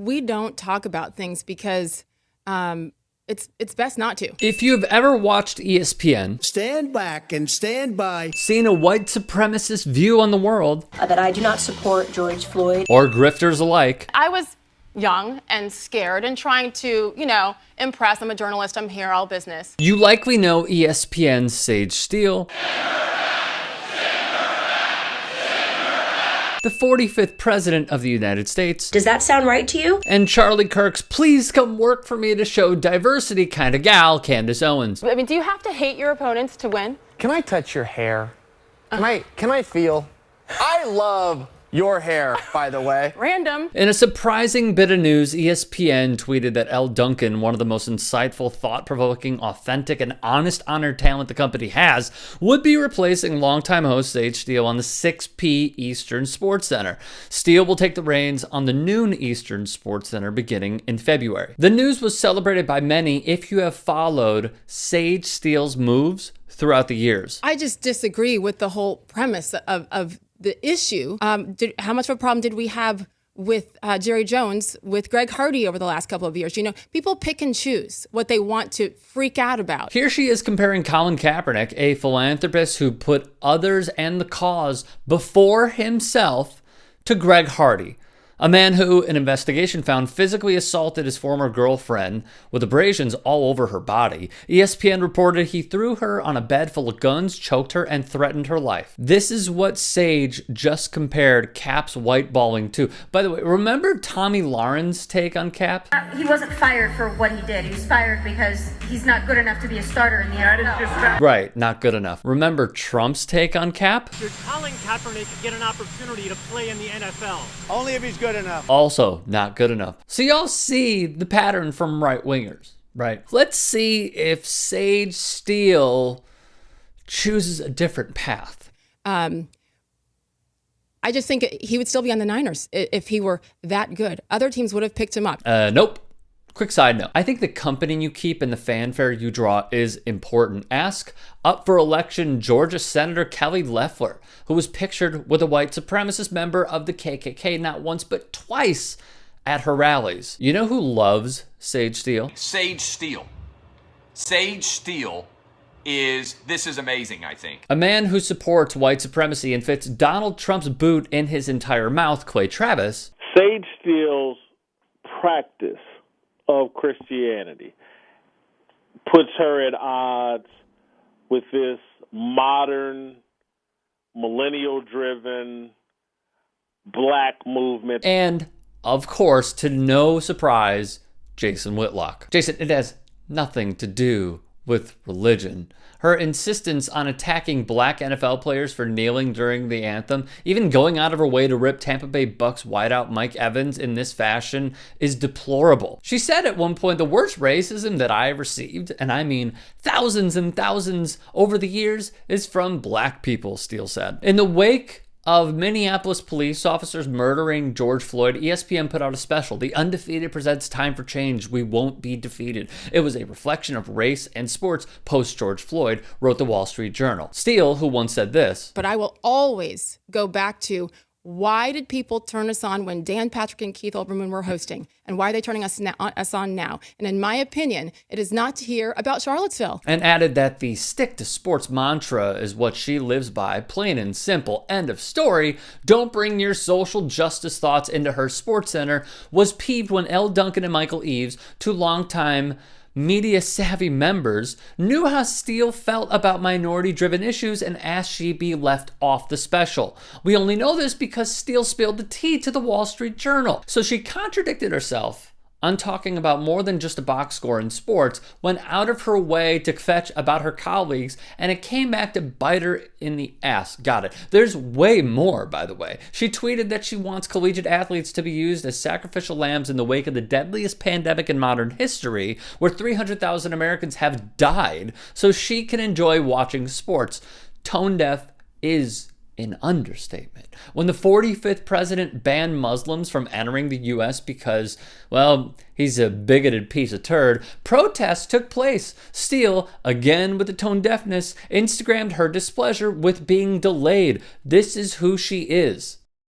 We don't talk about things because it's best not to. If you've ever watched ESPN, stand back and stand by, seen a white supremacist view on the world, that I do not support George Floyd, or grifters alike, I was young and scared and trying to, impress. I'm a journalist. I'm here, all business. you likely know ESPN's Sage Steele, the 45th President of the United States. Does that sound right to you? And Charlie Kirk's please come work for me to show diversity kind of gal, Candace Owens. I mean, do you have to hate your opponents to win? Can I touch your hair? Can I feel? I love your hair, by the way. Random. In a surprising bit of news, ESPN tweeted that Elle Duncan, one of the most insightful, thought-provoking, authentic, and honest honored talent the company has, would be replacing longtime host Sage Steele on the 6 p. Eastern Sports Center. Steele will take the reins on the noon Eastern Sports Center beginning in February. The news was celebrated by many if you have followed Sage Steele's moves throughout the years. I just disagree with the whole premise of the issue. How much of a problem did we have with Jerry Jones, with Greg Hardy over the last couple of years? People pick and choose what they want to freak out about. Here she is comparing Colin Kaepernick, a philanthropist who put others and the cause before himself, to Greg Hardy, a man who an investigation found physically assaulted his former girlfriend with abrasions all over her body. ESPN reported he threw her on a bed full of guns, choked her, and threatened her life. This is what Sage just compared Cap's whiteballing to. By the way, remember Tommy Lauren's take on Cap? He wasn't fired for what he did. He was fired because he's not good enough to be a starter in the NFL. Right, not good enough. Remember Trump's take on Cap? Should Colin Kaepernick get an opportunity to play in the NFL? only if he's good enough. Also, not good enough. So y'all see the pattern from right-wingers, right? Let's see if Sage Steele chooses a different path. I just think he would still be on the Niners if he were that good. Other teams would have picked him up. Nope. Quick side note. I think the company you keep and the fanfare you draw is important. Ask up for election Georgia Senator Kelly Loeffler, who was pictured with a white supremacist member of the KKK not once but twice at her rallies. You know who loves Sage Steele? Sage Steele. Sage Steele this is amazing, I think. A man who supports white supremacy and fits Donald Trump's boot in his entire mouth, Clay Travis. Sage Steele's practice of Christianity puts her at odds with this modern, millennial-driven black movement. And, of course, to no surprise, Jason Whitlock. Jason, it has nothing to do with religion. Her insistence on attacking black NFL players for kneeling during the anthem, even going out of her way to rip Tampa Bay Bucks wideout Mike Evans in this fashion, is deplorable. She said at one point, the worst racism that I have received, and I mean thousands and thousands over the years, is from black people, Steele said. In the wake of Minneapolis police officers murdering George Floyd, ESPN put out a special. The Undefeated presents Time for Change. We won't be defeated. It was a reflection of race and sports post George Floyd, wrote the Wall Street Journal. Steele, who once said this, But I will always go back to, why did people turn us on when Dan Patrick and Keith Olbermann were hosting? And why are they turning us on now? And in my opinion, it is not to hear about Charlottesville. and added that the stick to sports mantra is what she lives by, plain and simple, end of story. Don't bring your social justice thoughts into her sports center. Was peeved when Elle Duncan and Michael Eaves, two longtime media-savvy members, knew how Steele felt about minority-driven issues and asked she be left off the special. We only know this because Steele spilled the tea to the Wall Street Journal. So she contradicted herself on talking about more than just a box score in sports, went out of her way to fetch about her colleagues, and it came back to bite her in the ass. Got it. There's way more, by the way. She tweeted that she wants collegiate athletes to be used as sacrificial lambs in the wake of the deadliest pandemic in modern history, where 300,000 Americans have died, so she can enjoy watching sports. Tone deaf is an understatement. When the 45th president banned Muslims from entering the U.S. because, well, he's a bigoted piece of turd, protests took place. Steele, again with the tone deafness, Instagrammed her displeasure with being delayed. This is who she is.